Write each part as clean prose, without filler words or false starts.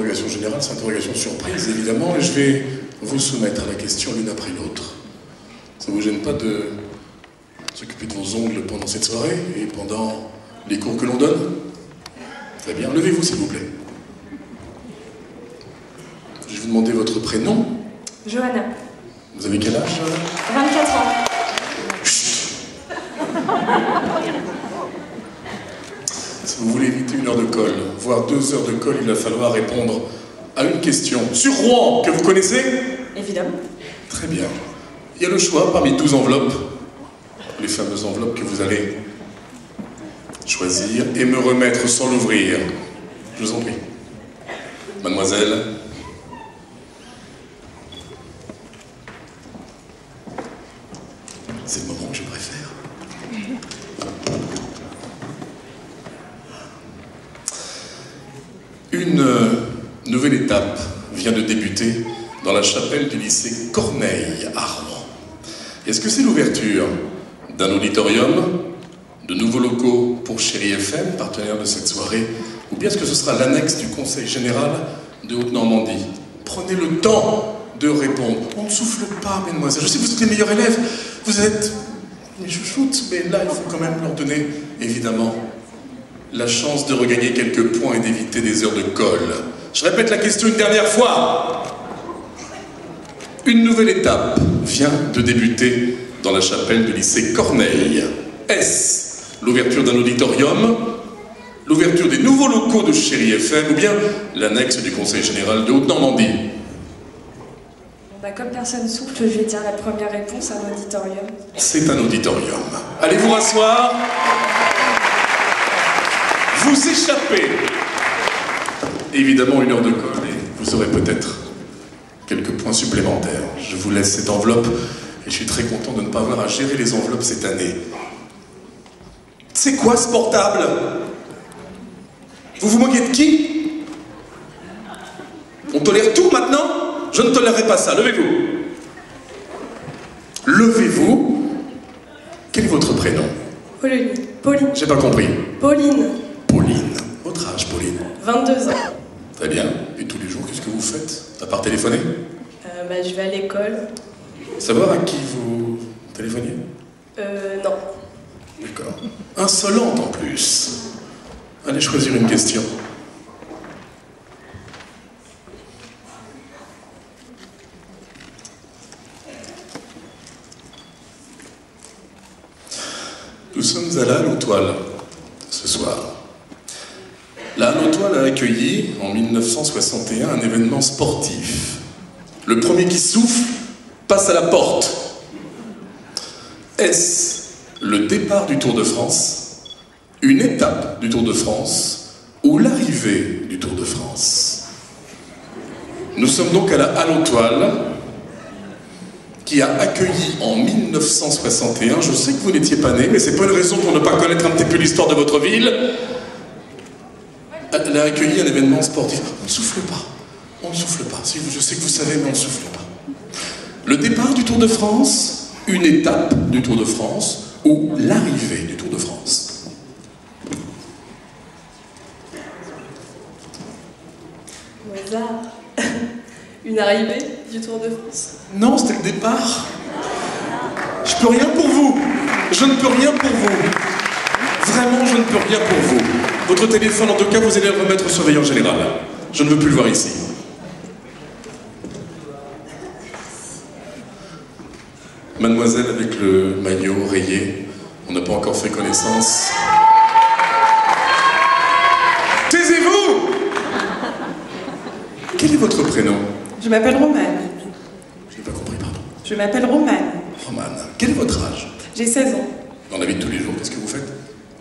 interrogation générale, c'est interrogation surprise, évidemment, et je vais vous soumettre à la question l'une après l'autre. Ça ne vous gêne pas de s'occuper de vos ongles pendant cette soirée et pendant les cours que l'on donne? Très bien, levez-vous s'il vous plaît. Je vais vous demander votre prénom. Johanna. Vous avez quel âge? 24 ans. Chut. Si vous voulez éviter 1 heure de colle, voire 2 heures de colle, il va falloir répondre à une question sur Rouen que vous connaissez? Évidemment. Très bien. Il y a le choix parmi 12 enveloppes, les fameuses enveloppes que vous allez choisir et me remettre sans l'ouvrir. Je vous en prie. Mademoiselle. C'est le moment que je préfère. Une nouvelle étape vient de débuter dans la chapelle du lycée Corneille à Rouen. Est-ce que c'est l'ouverture d'un auditorium, de nouveaux locaux pour Chérie FM, partenaire de cette soirée, ou bien est-ce que ce sera l'annexe du Conseil général de Haute-Normandie? Prenez le temps de répondre. On ne souffle pas, mesdemoiselles. Je sais que vous êtes les meilleurs élèves, vous êtes mes chouchoutes, mais là, il faut quand même leur donner, évidemment, la chance de regagner quelques points et d'éviter des heures de colle. Je répète la question une dernière fois. Une nouvelle étape vient de débuter dans la chapelle du lycée Corneille. Est-ce l'ouverture d'un auditorium, l'ouverture des nouveaux locaux de Chérie FM ou bien l'annexe du Conseil général de Haute-Normandie? Bah, comme personne souffle, je vais dire la première réponse, un auditorium. C'est un auditorium. Allez vous rasseoir. Vous échappez. Évidemment, 1 heure de colle et vous aurez peut-être quelques points supplémentaires. Je vous laisse cette enveloppe et je suis très content de ne pas avoir à gérer les enveloppes cette année. C'est quoi ce portable? Vous vous moquez de qui? On tolère tout maintenant? Je ne tolérerai pas ça. Levez-vous. Levez-vous. Quel est votre prénom? Pauline. Pauline. J'ai pas compris. Pauline. Pauline. Votre âge, Pauline? 22 ans. Très bien. Et tous les jours, qu'est-ce que vous faites? À part téléphoner? Bah, je vais à l'école. Savoir à qui vous téléphoniez? Non. D'accord. Insolente en plus. Allez choisir une question. Nous sommes à la Halle aux Toiles ce soir. La Halle aux Toiles a accueilli en 1961 un événement sportif. Le premier qui souffle passe à la porte. Est-ce le départ du Tour de France, une étape du Tour de France ou l'arrivée du Tour de France? Nous sommes donc à la Halle aux Toiles qui a accueilli en 1961, je sais que vous n'étiez pas né, mais c'est pas une raison pour ne pas connaître un petit peu l'histoire de votre ville. Elle a accueilli un événement sportif. On ne souffle pas. On ne souffle pas. Je sais que vous savez, mais on ne souffle pas. Le départ du Tour de France, une étape du Tour de France ou l'arrivée du Tour de France? Au hasard. Une arrivée du Tour de France. Non, c'était le départ. Je peux rien pour vous. Je ne peux rien pour vous. Vraiment, je ne peux rien pour vous. Votre téléphone, en tout cas, vous allez le remettre au surveillant général. Je ne veux plus le voir ici. Mademoiselle avec le maillot rayé, on n'a pas encore fait connaissance. Taisez-vous! Quel est votre prénom? Je m'appelle Romane. Je n'ai pas compris, pardon. Je m'appelle Romane. Romane. Quel est votre âge? J'ai 16 ans. Dans la vie de tous les jours, qu'est-ce que vous faites?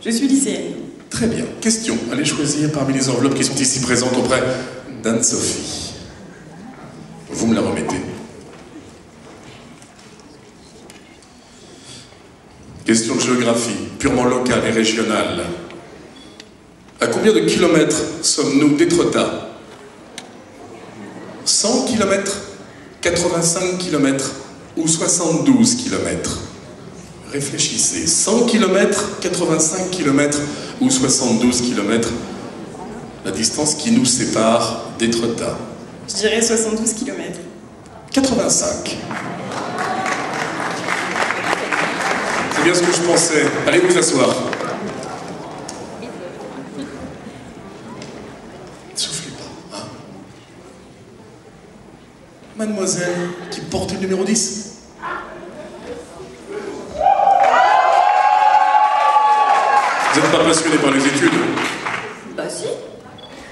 Je suis lycéenne. Très bien. Question. Allez choisir parmi les enveloppes qui sont ici présentes auprès d'Anne-Sophie. Vous me la remettez. Question de géographie, purement locale et régionale. À combien de kilomètres sommes-nous d'Étretat? 100 km, 85 km ou 72 km? Réfléchissez. 100 km, 85 km ou 72 km? La distance qui nous sépare d'Étretat? Je dirais 72 km. 85. C'est bien ce que je pensais. Allez vous asseoir. Soufflez pas. Hein. Mademoiselle qui porte le numéro 10. Vous n'êtes pas passionné par les études? Bah si.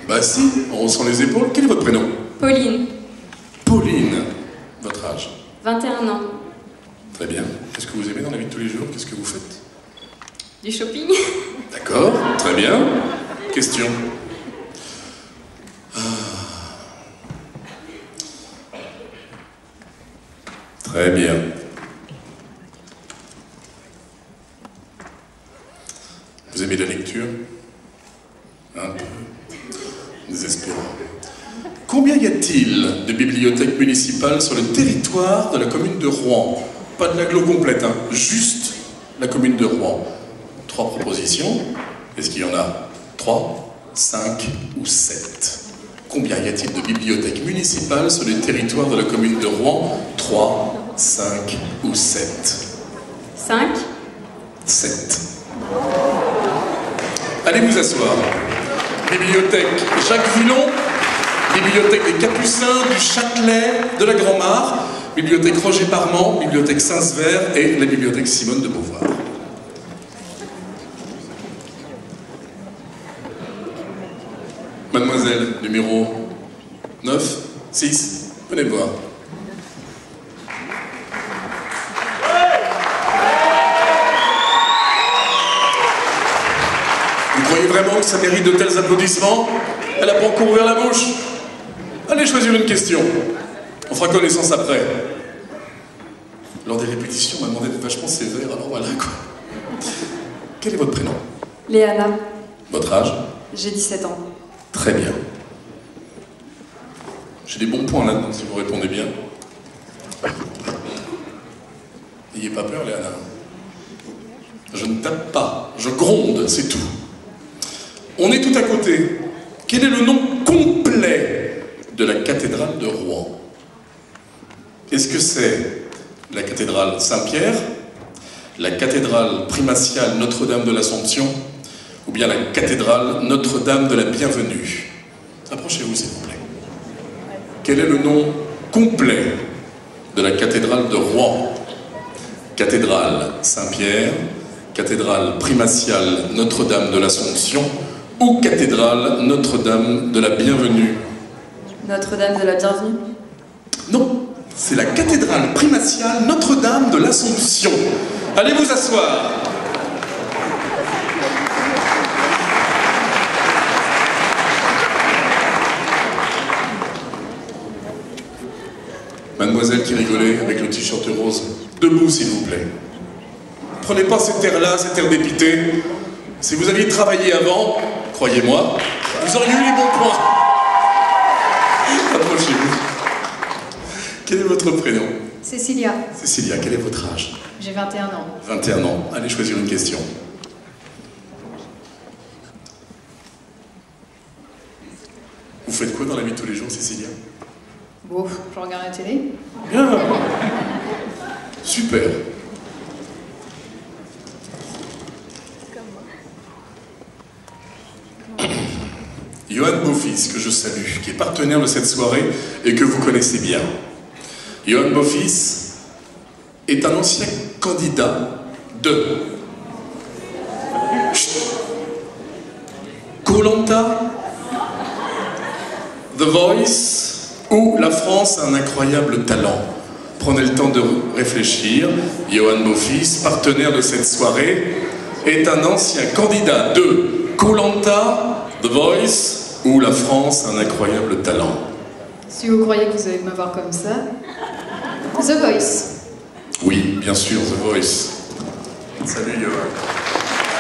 Bah si, on ressent les épaules. Quel est votre prénom? Pauline, Pauline. Votre âge? 21 ans. Très bien. Qu'est-ce que vous aimez dans la vie de tous les jours? Qu'est-ce que vous faites? Du shopping. D'accord, très bien. Question. Ah. Très bien. Vous aimez la lecture? Un peu. Désespérant. Combien y a-t-il de bibliothèques municipales sur le territoire de la commune de Rouen? Pas de l'agglo complète, hein, juste la commune de Rouen. 3 propositions. Est-ce qu'il y en a 3, 5 ou 7? Combien y a-t-il de bibliothèques municipales sur le territoire de la commune de Rouen? 3, 5 ou 7? 5. 7. Allez vous asseoir. Bibliothèque Jacques Villon, bibliothèque des Capucins, du Châtelet, de la Grand-Mare, bibliothèque Roger Parmand, bibliothèque Saint-Sever et la bibliothèque Simone de Beauvoir. Mademoiselle, numéro 9, 6, venez me voir. Vous croyez vraiment que ça mérite de tels applaudissements? Elle a pas encore ouvert la bouche. Allez choisir une question. On fera connaissance après. Lors des répétitions, on m'a demandé d'être vachement sévère, alors voilà quoi. Quel est votre prénom? Léana, Votre âge? j'ai 17 ans. Très bien. J'ai des bons points là-dedans si vous répondez bien. N'ayez pas peur, Léana. Je ne tape pas, je gronde, c'est tout. On est tout à côté. Quel est le nom complet de la cathédrale de Rouen? Est-ce que c'est la cathédrale Saint-Pierre, la cathédrale primatiale Notre-Dame de l'Assomption, ou bien la cathédrale Notre-Dame de la Bienvenue? Approchez-vous, s'il vous plaît. Quel est le nom complet de la cathédrale de Rouen? Cathédrale Saint-Pierre, cathédrale primatiale Notre-Dame de l'Assomption ou cathédrale Notre-Dame de la Bienvenue? Notre-Dame de la Bienvenue. Non, c'est la cathédrale primatiale Notre-Dame de l'Assomption. Allez vous asseoir. Mademoiselle qui rigolait avec le t-shirt rose, debout s'il vous plaît. Prenez pas cet air-là, cet air dépité. Si vous aviez travaillé avant, croyez-moi, vous auriez eu les bons points. Approchez-vous. Quel est votre prénom? Cécilia, Cécilia, quel est votre âge? j'ai 21 ans. 21 ans. Allez choisir une question. Vous faites quoi dans la vie de tous les jours, Cécilia? Bon, je regarde la télé. Bien. Super. Johan Beaufils, que je salue, qui est partenaire de cette soirée et que vous connaissez bien. Johan Beaufils est un ancien candidat de Koh-Lanta, The Voice ou La France a un incroyable talent. Prenez le temps de réfléchir. Johan Beaufils, partenaire de cette soirée, est un ancien candidat de Koh-Lanta, The Voice ou La France a un incroyable talent. Si vous croyez que vous allez me voir comme ça, The Voice. Oui, bien sûr, The Voice. Salut, Johan.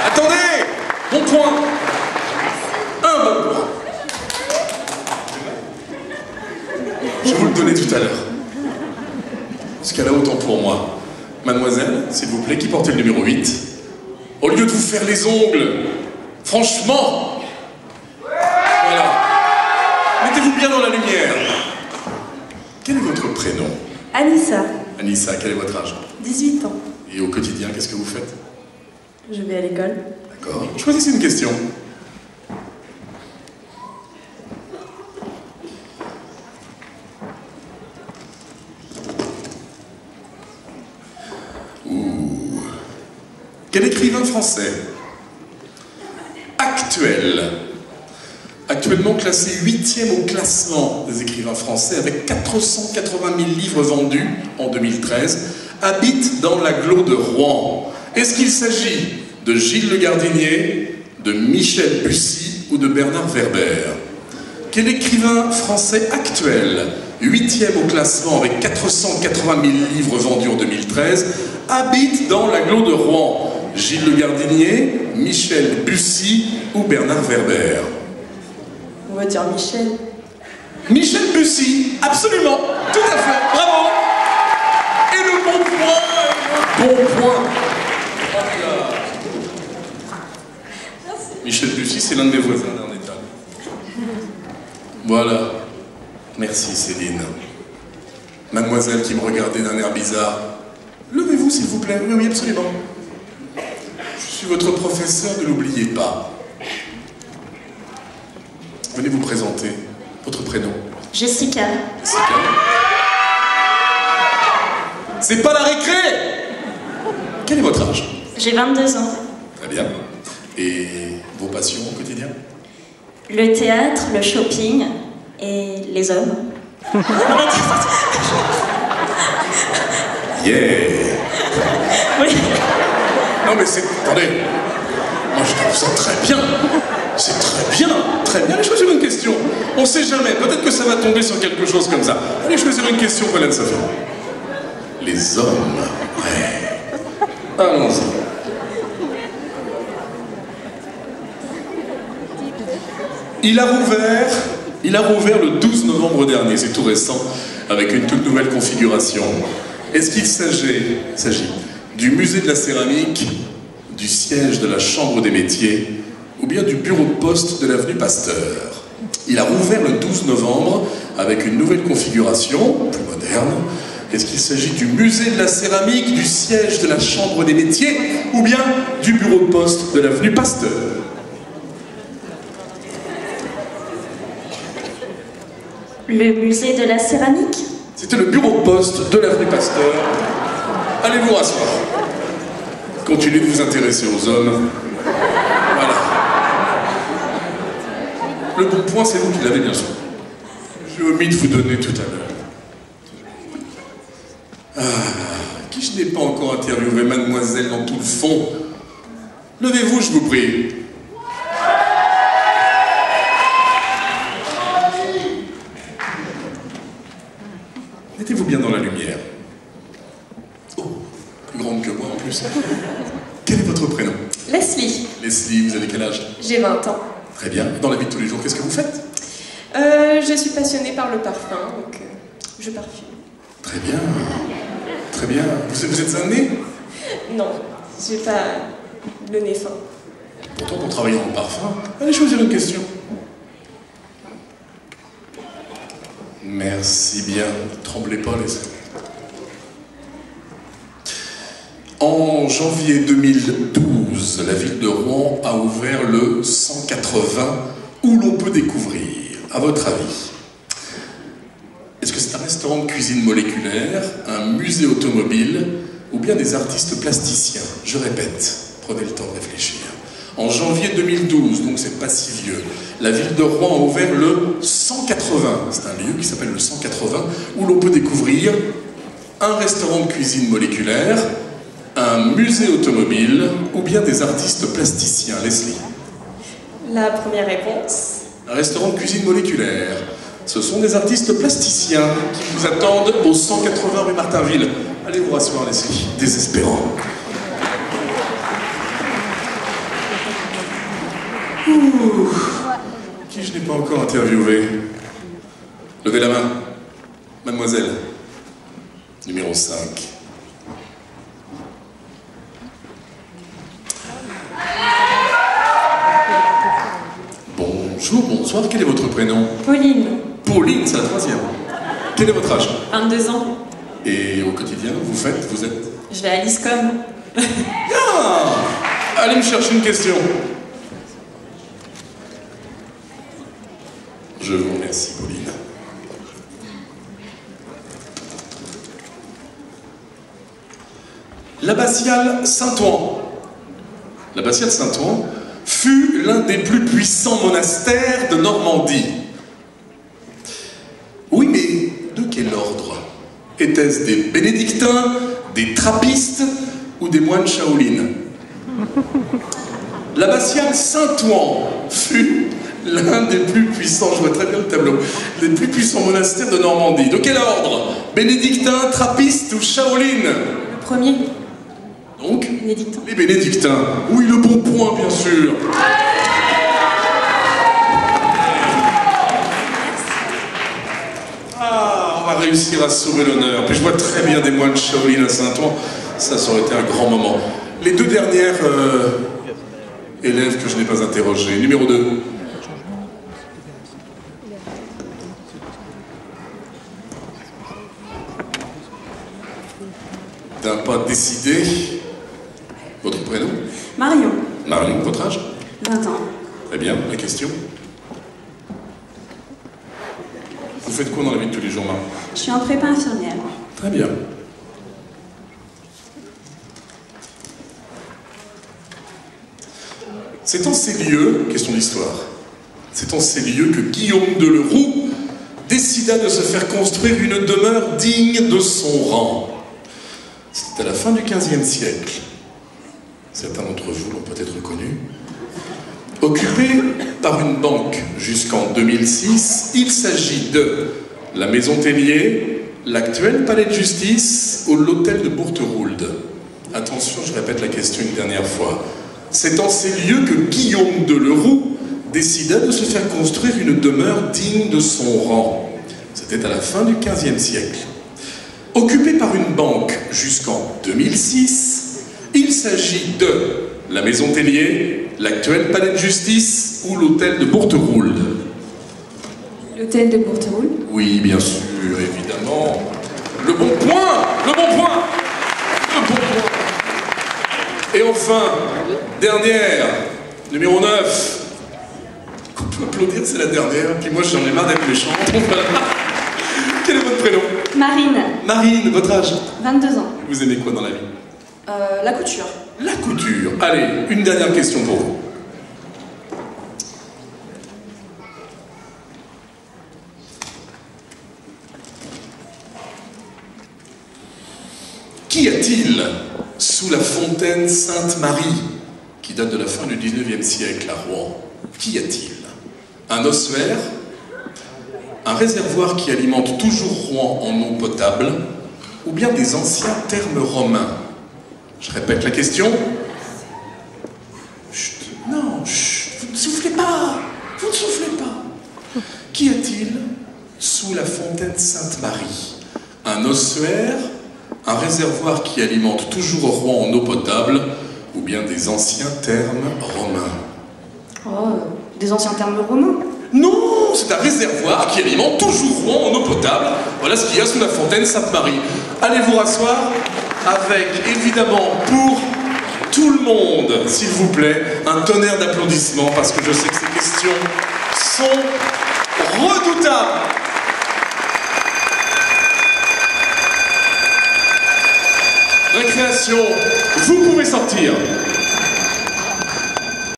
Attendez! Bon point! Un bon point. Je vais vous le donner tout à l'heure. Ce qu'elle a autant pour moi. Mademoiselle, s'il vous plaît, qui portait le numéro 8? Au lieu de vous faire les ongles, franchement, voilà. Mettez-vous bien dans la lumière. Quel est votre prénom? Anissa, Anissa, quel est votre âge? 18 ans. Et au quotidien, qu'est-ce que vous faites? Je vais à l'école. D'accord. Choisissez une question. Ouh. Quel écrivain français actuellement classé 8e au classement des écrivains français avec 480 000 livres vendus en 2013, habite dans l'agglo de Rouen? Est-ce qu'il s'agit de Gilles Le Gardinier, de Michel Bussy ou de Bernard Werber? Quel écrivain français actuel, 8e au classement avec 480 000 livres vendus en 2013, habite dans l'agglo de Rouen? Gilles Le Gardinier, Michel Bussy ou Bernard Werber? On va dire Michel. Michel Bussy, absolument, tout à fait, bravo. Et le bon point. Michel Bussy, c'est l'un de mes voisins d'un état. Voilà. Merci Céline. Mademoiselle qui me regardait d'un air bizarre. Levez-vous s'il vous plaît. Oui, absolument. Je suis votre professeur, ne l'oubliez pas. Venez vous présenter. Votre prénom? Jessica. Jessica. C'est pas la récré! Quel est votre âge? J'ai 22 ans. Très bien. Et vos passions au quotidien? Le théâtre, le shopping et les hommes. Yeah! Oui. Non mais c'est... Attendez. Moi je trouve ça très bien. C'est très bien. Très bien. Allez choisir une question. On sait jamais. Peut-être que ça va tomber sur quelque chose comme ça. Allez choisir une question, Hélène Safin. Les hommes. Ouais. Allons-y. Il a rouvert le 12 novembre dernier, c'est tout récent, avec une toute nouvelle configuration. Est-ce qu'il s'agit du musée de la céramique, du siège de la Chambre des métiers, ou bien du bureau de poste de l'avenue Pasteur? Il a rouvert le 12 novembre avec une nouvelle configuration, plus moderne. Est-ce qu'il s'agit du musée de la céramique, du siège de la Chambre des métiers, ou bien du bureau de poste de l'avenue Pasteur? Le musée de la céramique? C'était le bureau de poste de l'avenue Pasteur. Allez vous rasseoir. Continuez de vous intéresser aux hommes. Voilà. Le bon point, c'est vous qui l'avez bien sûr. J'ai omis de vous donner tout à l'heure. Qui je n'ai pas encore interviewé, mademoiselle, dans tout le fond? Levez-vous, je vous prie. Mettez-vous bien dans la lumière. Oh, plus grande que moi en plus. Quel est votre prénom? Leslie. Leslie, vous avez quel âge? J'ai 20 ans. Très bien. Dans la vie de tous les jours, qu'est-ce que vous faites? Je suis passionnée par le parfum, donc je parfume. Très bien. Très bien. Vous êtes un nez? Non, j'ai pas le nez fin. Pourtant, pour travailler dans le parfum, allez choisir une question. Merci bien. Tremblez pas, les amis. En janvier 2012, la ville de Rouen a ouvert le 180 où l'on peut découvrir, à votre avis, est-ce que c'est un restaurant de cuisine moléculaire, un musée automobile ou bien des artistes plasticiens? Je répète, prenez le temps de réfléchir. En janvier 2012, donc c'est pas si vieux, la ville de Rouen a ouvert le 180. C'est un lieu qui s'appelle le 180 où l'on peut découvrir un restaurant de cuisine moléculaire, un musée automobile ou bien des artistes plasticiens. Leslie? La première réponse. Un restaurant de cuisine moléculaire. Ce sont des artistes plasticiens qui vous attendent au 180 rue Martinville. Allez vous rasseoir, Leslie. Désespérant. Ouh. Qui je n'ai pas encore interviewé? Levez la main. Mademoiselle. Numéro 5. Bonjour, bonsoir. Quel est votre prénom? Pauline. Pauline, c'est la troisième. Quel est votre âge? 22 ans. Et au quotidien, vous êtes... Je vais à l'ISCOM. Ah! Allez me chercher une question. Je vous remercie, Pauline. L'abbatiale Saint-Ouen. L'abbatiale Saint-Ouen fut l'un des plus puissants monastères de Normandie. Oui, mais de quel ordre? Étaient-ce des bénédictins, des trappistes ou des moines Shaolin? L'abbatiale Saint-Ouen fut l'un des plus puissants, je vois très bien le tableau, des plus puissants monastères de Normandie. De quel ordre? Bénédictins, trappistes ou Shaolin? Le premier. Donc, Bénédictin. les bénédictins. Oui, le bon point, bien sûr. Ah, on va réussir à sauver l'honneur. Puis je vois très bien des moines Shaolin à Saint-Ouen. Ça aurait été un grand moment. Les deux dernières élèves que je n'ai pas interrogées. Numéro 2. D'un pas décidé. Votre prénom? Marion. Marion, votre âge? 20 ans. Très bien, la question. Vous faites quoi dans la vie de tous les jours, Marion? Je suis en prépa infirmière. Très bien. C'est en ces lieux, question d'histoire, c'est en ces lieux que Guillaume de Leroux décida de se faire construire une demeure digne de son rang. C'était à la fin du XVe siècle. Certains d'entre vous l'ont peut-être reconnu. Occupé par une banque jusqu'en 2006, il s'agit de la Maison Tellier, l'actuel palais de justice ou l'hôtel de Bourteroulde. Attention, je répète la question une dernière fois. C'est en ces lieux que Guillaume de Leroux décida de se faire construire une demeure digne de son rang. C'était à la fin du XVe siècle. Occupé par une banque jusqu'en 2006, il s'agit de la Maison Tellier, l'actuel palais de justice ou l'hôtel de Bourteroulde. L'hôtel de Bourteroulde. Oui, bien sûr, évidemment. Le bon point! Le bon point! Le bon point! Et enfin, dernière, numéro 9. On peut applaudir, c'est la dernière. Puis moi, j'en ai marre d'être méchant. Voilà. Quel est votre prénom? Marine, Marine, votre âge? 22 ans. Vous aimez quoi dans la vie? La couture. La couture. Allez, une dernière question pour vous. Qu'y a-t-il sous la fontaine Sainte-Marie, qui date de la fin du XIXe siècle à Rouen? Qu'y a-t-il? Un ossuaire? Un réservoir qui alimente toujours Rouen en eau potable? Ou bien des anciens thermes romains? Je répète la question. Chut, non, chut, vous ne soufflez pas, vous ne soufflez pas. Qu'y a-t-il sous la fontaine Sainte-Marie? Un ossuaire, un réservoir qui alimente toujours Rouen en eau potable, ou bien des anciens thermes romains? Oh, des anciens termes romains. Non, c'est un réservoir qui alimente toujours Rouen en eau potable. Voilà ce qu'il y a sous la fontaine Sainte-Marie. Allez vous rasseoir avec, évidemment, pour tout le monde, s'il vous plaît, un tonnerre d'applaudissements, parce que je sais que ces questions sont redoutables. Récréation, vous pouvez sortir.